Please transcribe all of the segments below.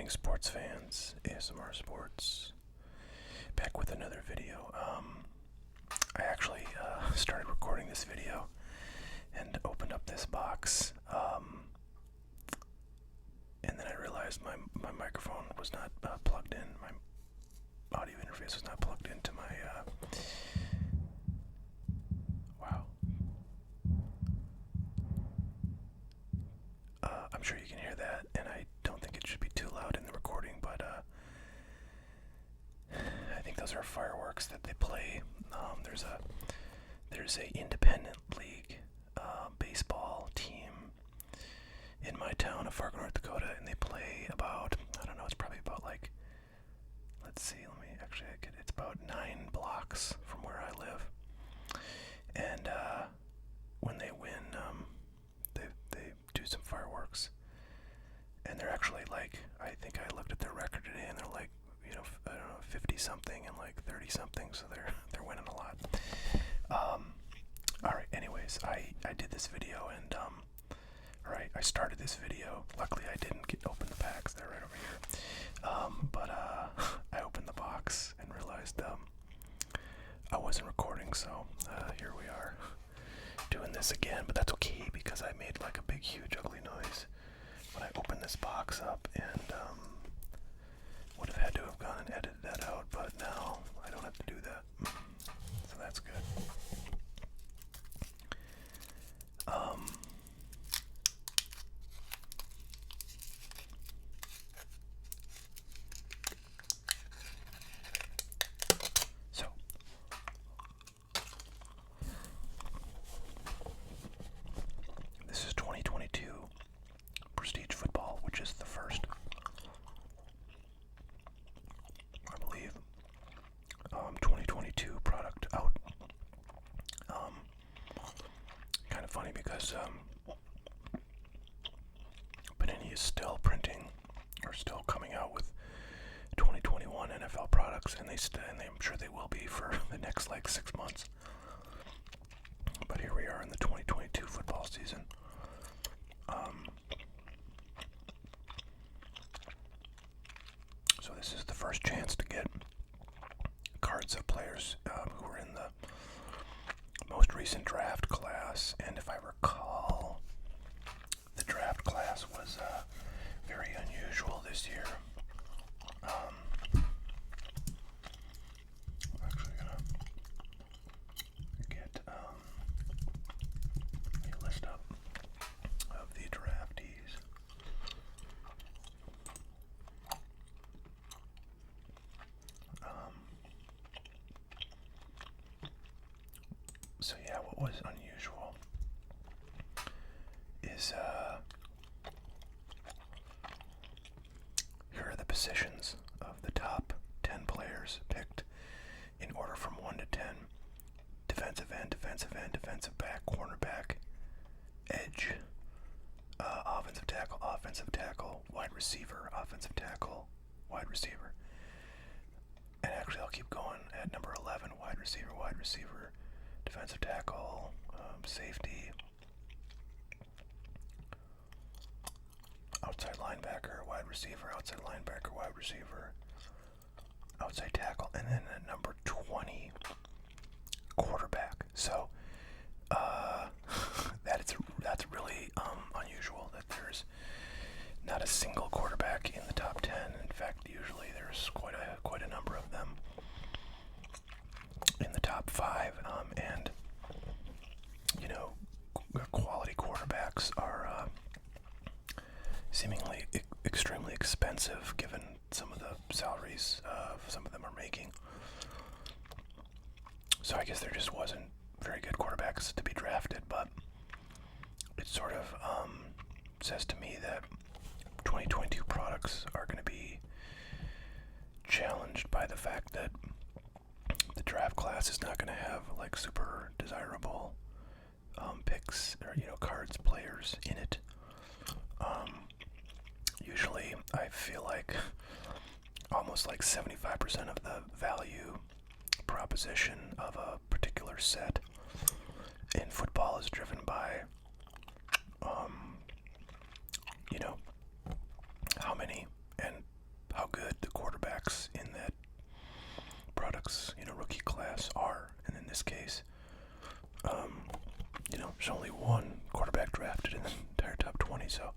evening, sports fans. ASMR Sports, back with another video. I actually started recording this video and opened up this box, and then I realized my microphone was not plugged in. My audio interface was not plugged into my. Wow. I'm sure you can hear that, and I don't think it should be too loud in the recording, but I think those are fireworks that they play. There's a independent league baseball team in my town of Fargo, North Dakota, and they play about, I don't know, it's probably about like, let's see, it's about 9 blocks from where I live. And when they win, they do some fireworks. And they're actually like, I think I looked at their record today, and they're like, I don't know, 50 something and like 30 something, so they're winning a lot. All right. Anyways, I did this video, and I started this video. Luckily, I didn't open the packs. They're right over here. But I opened the box and realized I wasn't recording, so here we are doing this again. But that's okay because I made like a big, huge, ugly noise when I opened this box up, and would have had to have gone and edited that out, but now I don't have to do that, so that's good. So this is 2022 Prestige Football, which is the first, I believe, 2022 product out. Kind of funny because Panini is still printing, or still coming out with 2021 NFL products, and I'm sure they will be for the next like 6 months. But here we are in the 2022 football season. So this is the first chance to get cards of players who were in the most recent draft class, and if I recall, the draft class was very unusual this year. I'm actually gonna get a list up of the draftees. So yeah, what was unusual is here are the positions of the top 10 players picked in order from 1 to 10. Defensive end, defensive back, cornerback, edge, offensive tackle, wide receiver, offensive tackle, wide receiver. And actually I'll keep going at number 11, wide receiver, defensive tackle, safety, outside linebacker, wide receiver, outside linebacker, wide receiver, outside tackle, and then at number 20, quarterback. So that's really unusual that there's not a single quarterback in the top 10. In fact, usually there's quite a number of them in the top 5, and quality quarterbacks are seemingly extremely expensive given some of the salaries some of them are making. So I guess there just wasn't very good quarterbacks to be drafted, but it sort of says to me that 2022 products are going to be challenged by the fact that the draft class is not going to have like super desirable picks or cards, players in it. Usually I feel like almost like 75% of the value proposition of a particular set in football is driven by how many and this case, there's only one quarterback drafted in the entire top 20, so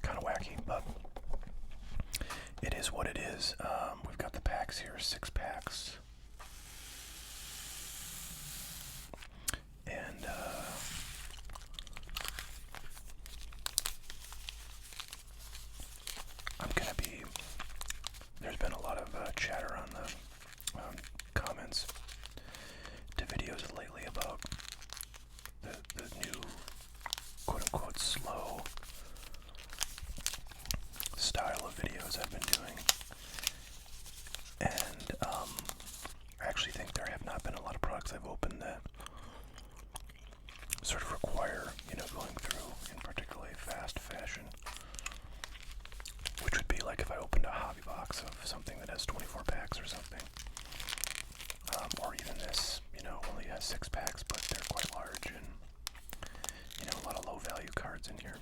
kind of wacky, but it is what it is. We've got the packs here, 6 packs. And there's been a lot of chatter on the comments to videos lately about the new quote-unquote slow style of videos I've been doing. And I actually think there have not been a lot of products I've opened that sort of require, going through in particularly fast fashion. Which would be like if I opened a hobby box of something that has 24 packs or something. Or even this, only has 6 packs, but they're quite large and, a lot of low value cards in here.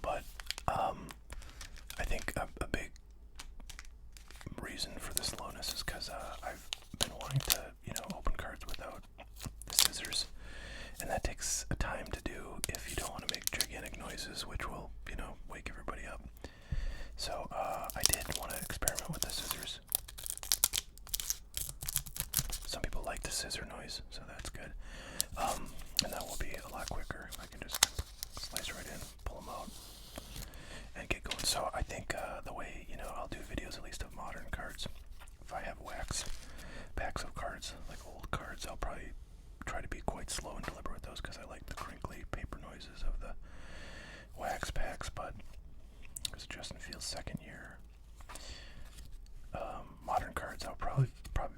But, I think a big reason for the slowness is because I've been wanting to, open cards without the scissors. And that takes a time to do if you don't want to make gigantic noises, which will, wake everybody up. So, I did want to experiment with the scissors. Some people like the scissor noise, so that's good. And that will be a lot quicker. I can just slice right in, pull them out, and get going. So I think the way, I'll do videos at least of modern cards. If I have wax packs of cards, like old cards, I'll probably try to be quite slow and deliberate with those because I like the crinkly paper noises of the wax packs. But it's Justin Fields' second year. Modern cards, I'll probably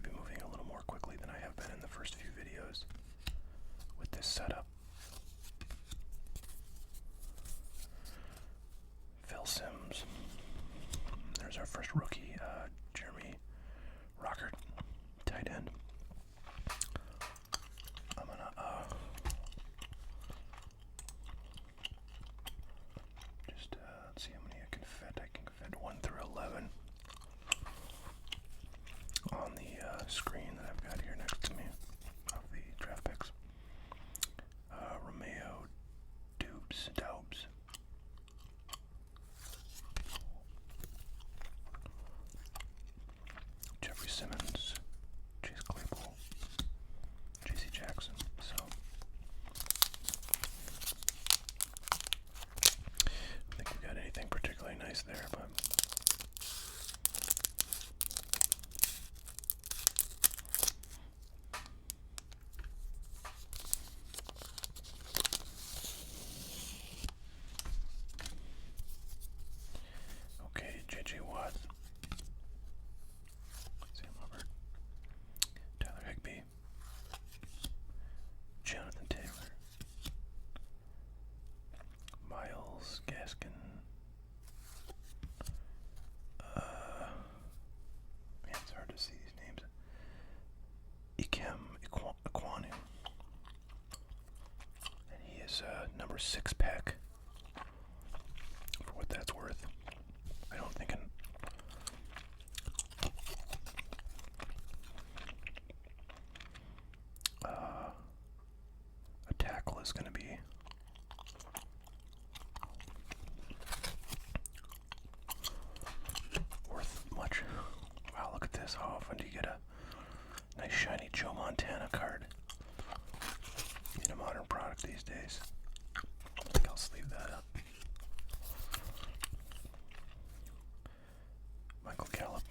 be moving a little more quickly than I have been in the first few videos with this setup. Phil Simms. There's our first rookie, Jeremy Rockert, tight end. I'm gonna just let's see how many I can fit. I can fit 1 through 11 on the screen that I've got here next to me of the draft picks. Romeo Daubs. Jeffrey Simmons, Chase Claypool, J.C. Jackson. So I think we got anything particularly nice there, but okay, J.J. Watt, Sam Hubbard, Tyler Higbee, Jonathan Taylor, Miles Gaskin, man, it's hard to see these names. Iquanu, and he is number 6 pack, for what that's worth. I don't think a tackle is going to be worth much. Wow, look at this. How often do you get a nice shiny Joe Montana card in a modern product these days? I think I'll sleeve that up. Michael Gallup,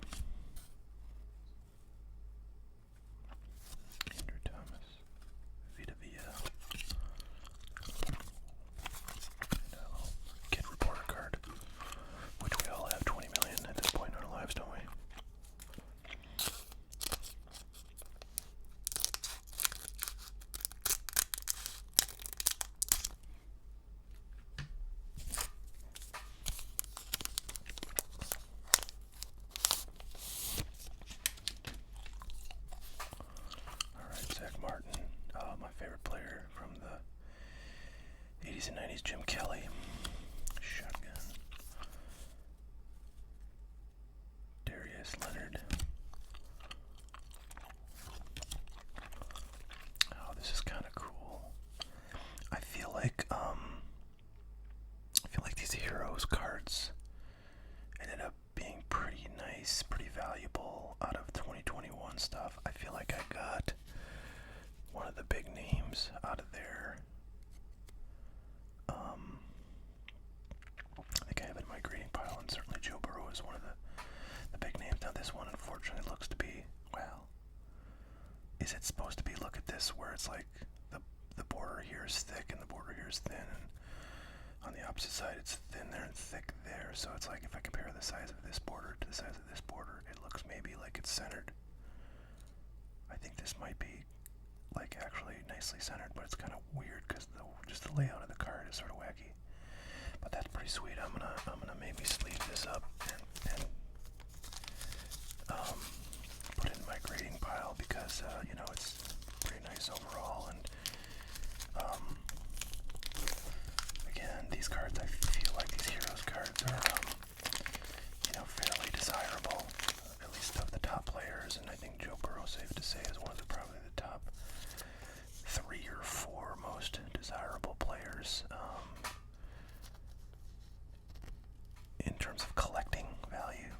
Andrew Thomas, Vita Vea, and a kid reporter card, which we all have 20 million at this point in our lives, don't we? Zach Martin, my favorite player from the 80s and 90s, Jim Kelly, shotgun, Darius Leonard, 100. Oh, this is kind of cool. I feel like these Heroes cards ended up being pretty nice, pretty valuable out of 2021 stuff. I feel like I got one of the big names out of there. I think I have it in my grading pile, and certainly Joe Burrow is one of the big names. Now this one unfortunately looks to be, well, is it supposed to be, look at this, where it's like the border here is thick and the border here is thin, and on the opposite side it's thin there and thick there, so it's like if I compare the size of this border to the size of this border, it looks maybe like it's centered. I think this might be like actually nicely centered, but it's kind of weird because just the layout of the card is sort of wacky. But that's pretty sweet. I'm gonna maybe sleeve this up and put it in my grading pile because you know, it's pretty nice overall. And again, these cards, I feel like these Heroes cards are you know, fairly desirable, at least of the top players. And I think Joe Burrow, safe to say, is one of probably the top 3 or 4 most desirable players in terms of collecting value.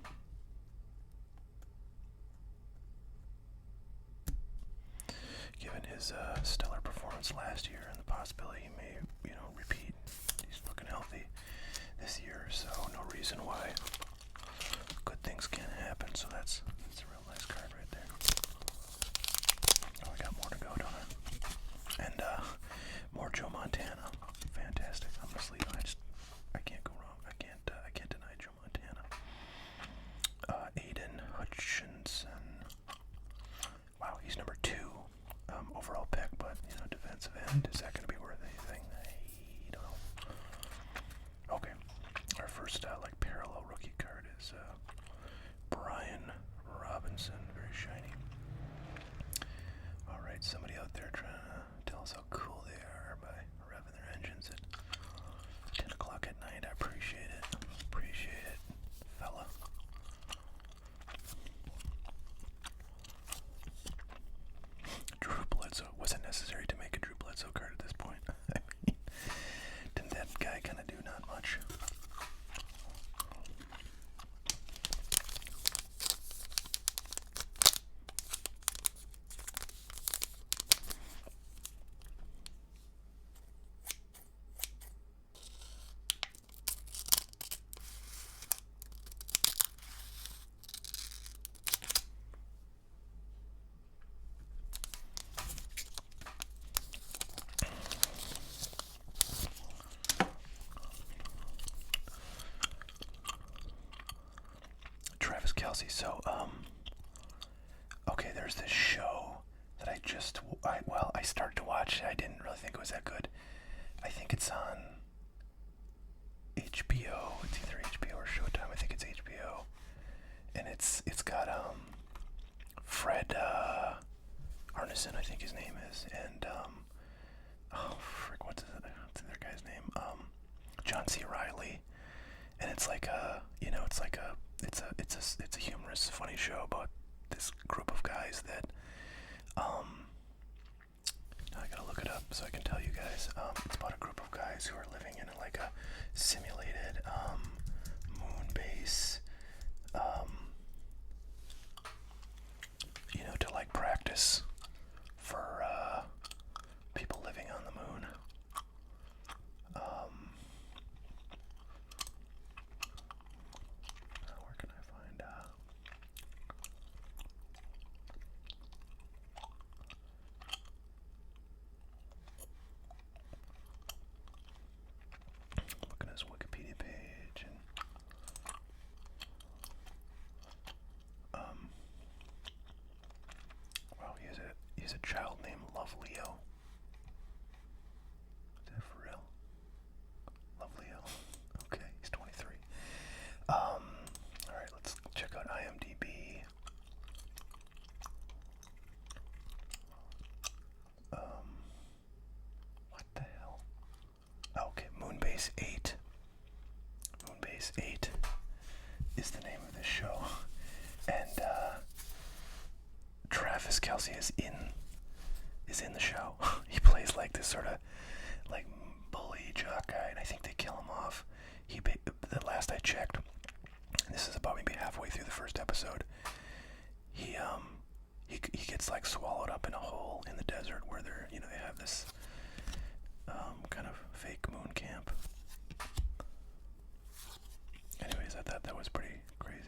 Given his stellar performance last year and the possibility he may, you know, repeat, he's looking healthy this year, so no reason why good things can't happen. So that's a real nice card right there. Oh, I got more to go, don't I? And more Joe Montana. Fantastic. I'm gonna sleep. I can't go wrong. I can't deny Joe Montana. Aiden Hutchinson. Wow, he's number 2 overall pick, but you know, defensive end, is that gonna be worth anything? I don't know. Okay. Our first like parallel rookie card is Brian Robinson, very shiny. Alright, somebody out there trying to tell us how cool they are by revving their engines at 10 o'clock at night. I appreciate it. Appreciate it, fella. Drew Bledsoe. Was it necessary to make a Drew Bledsoe card at this point? I mean, didn't that guy kind of do not much? Travis Kelce. So, okay, there's this show that I started to watch. I didn't really think it was that good. I think it's on HBO. It's either HBO or Showtime. I think it's HBO. And it's got Fred Arneson, I think his name is, and oh frick, what's the other guy's name? John C. Reilly. And it's like it's a humorous, funny show about this group of guys that I gotta look it up so I can tell you guys. It's about a group of guys who are living in like a simulated moon base, you know, to like practice for people living on the moon. Where can I find look at his Wikipedia page, Kelsey is in the show. He plays like this sort of like bully jock guy, and I think they kill him off. The last I checked, and this is about maybe halfway through the first episode, he gets like swallowed up in a hole in the desert where they have this kind of fake moon camp. Anyways, I thought that was pretty crazy.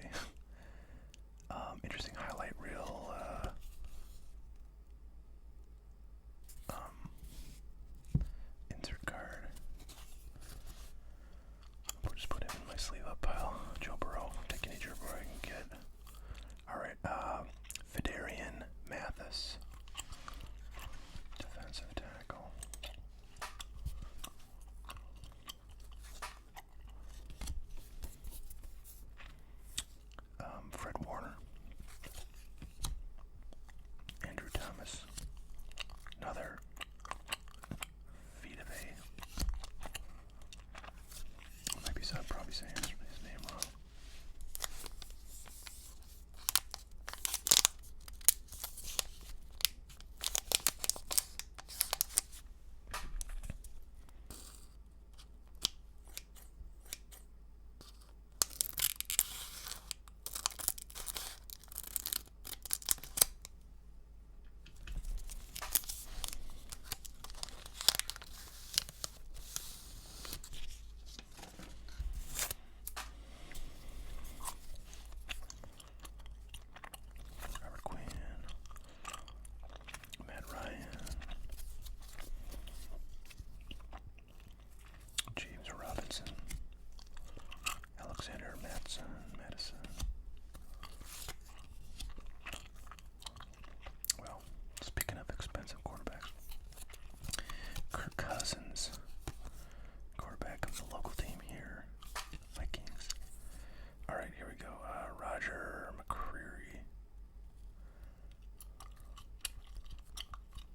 Interesting highlight reel. Insert card. We'll just put him in my sleeve up pile. Joe Burrow. Take any Joe Burrow I can get. Alright, Fedarian Mathis. Defensive tackle. Fred Warner. Andrew Thomas. Another Vita Bay. I'm probably saying his name wrong. Madison. Well, speaking of expensive quarterbacks, Kirk Cousins, quarterback of the local team here, Vikings. All right, here we go. Roger McCreary.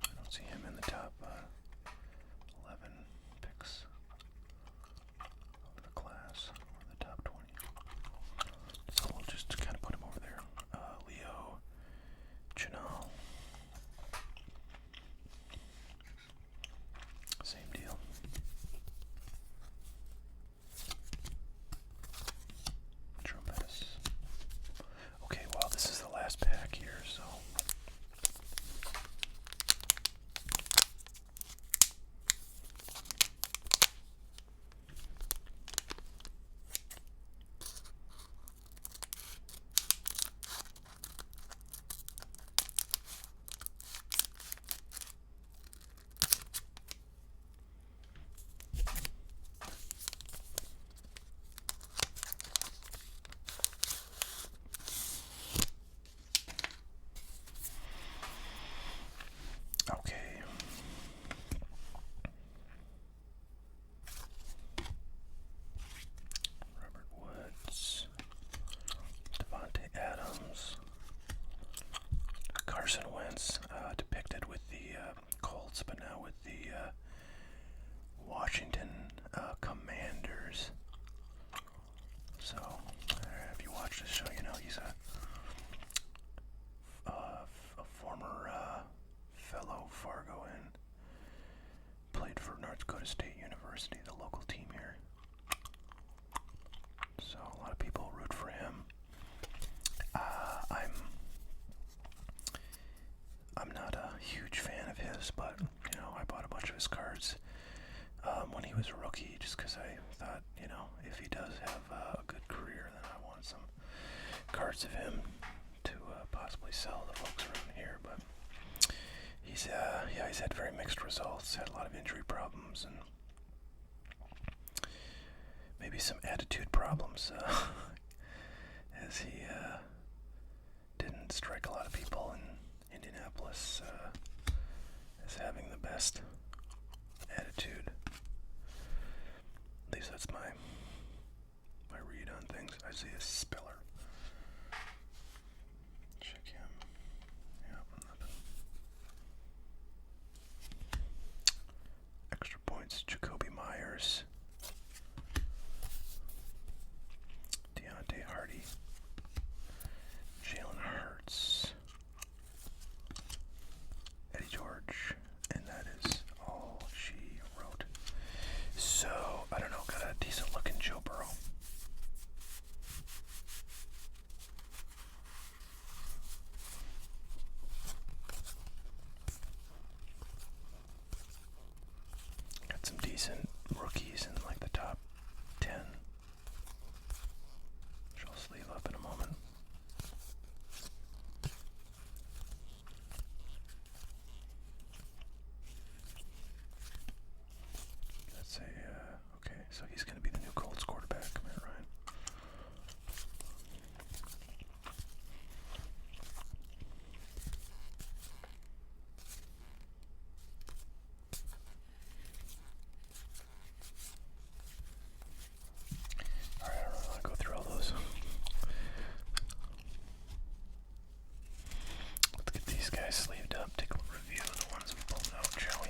I don't see him in the top 11 picks of the class, or the top 20. So we'll just kind of put him over there. Leo Chenal. Same deal. Tremendous. Okay, well, this is the last pack here, so. Okay. Robert Woods, Devontae Adams, Carson Wentz, depicted with the Colts, but now with the Washington Commanders. So, if you watch this show, you know he's a former fellow Fargo and played for North Dakota State University, the local team here. So a lot of people root for him. I'm not a huge fan of his, but you know I bought a bunch of his cards when he was a rookie, just because I thought, you know, if he does have a good career, then I want some cards of him to possibly sell to folks around here. But he's had very mixed results. Had a lot of injury problems and maybe some attitude problems, as he didn't strike a lot of people in Indianapolis as having the best attitude. At least that's my read on things. Isaiah Spiller. Check him. Yeah, nothing. Extra points. Jacoby Myers. Deontay Hardy. Jalen Hurts. these guys sleeved up. Take a review of the ones we pulled out, shall we?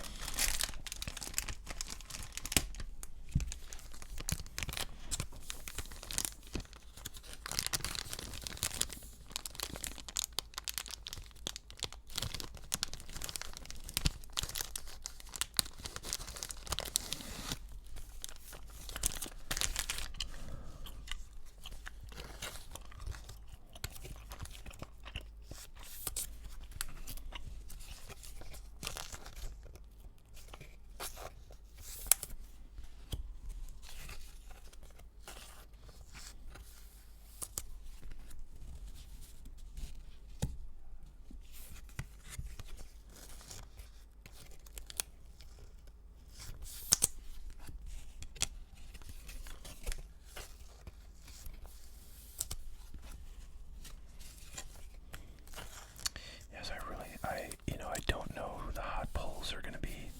I don't know who the hot pulls are going to be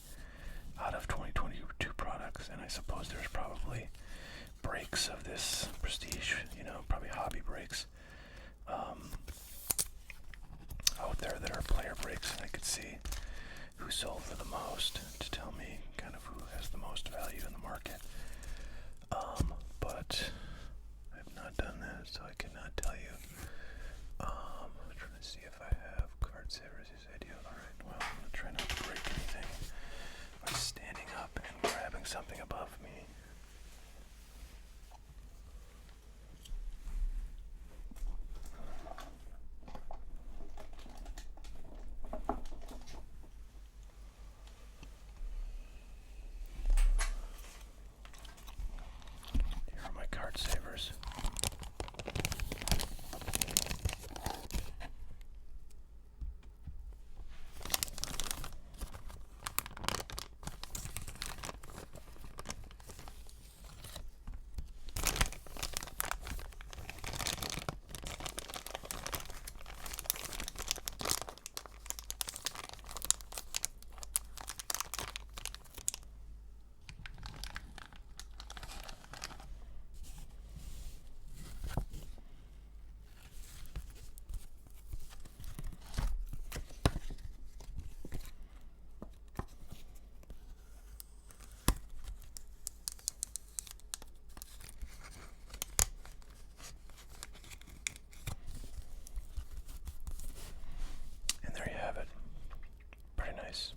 out of 2022 products, and I suppose there's probably breaks of this prestige, probably hobby breaks out there that are player breaks, and I could see who sold for the most to tell me kind of who has the most value in the market. But I've not done that, so I cannot tell you. I'm trying to see if I have card savers. Yes, I do. Alright, well, I'm going to try not to break anything by standing up and grabbing something above me. Here are my card savers. Pretty nice.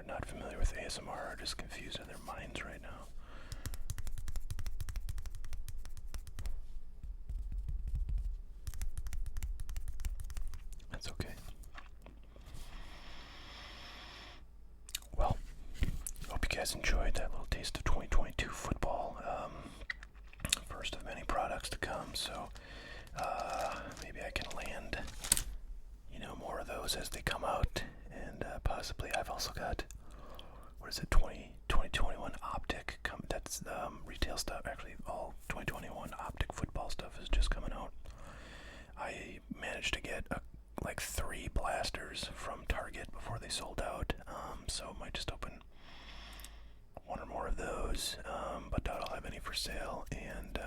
Not familiar with ASMR are just confused in their minds right now. That's okay. Well, hope you guys enjoyed that little taste of 2022 football. First of many products to come, so maybe I can land, more of those as they come out, and possibly I've also got, what is it, 2021 Optic, that's retail stuff. Actually, all 2021 Optic football stuff is just coming out. I managed to get like 3 blasters from Target before they sold out, so I might just open one or more of those, but doubt I'll have any for sale, and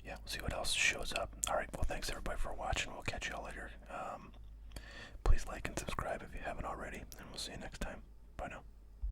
yeah, we'll see what else shows up. Alright, well, thanks everybody for watching. We'll catch you all later. Please like and subscribe if you haven't already, and we'll see you next time. Bye now.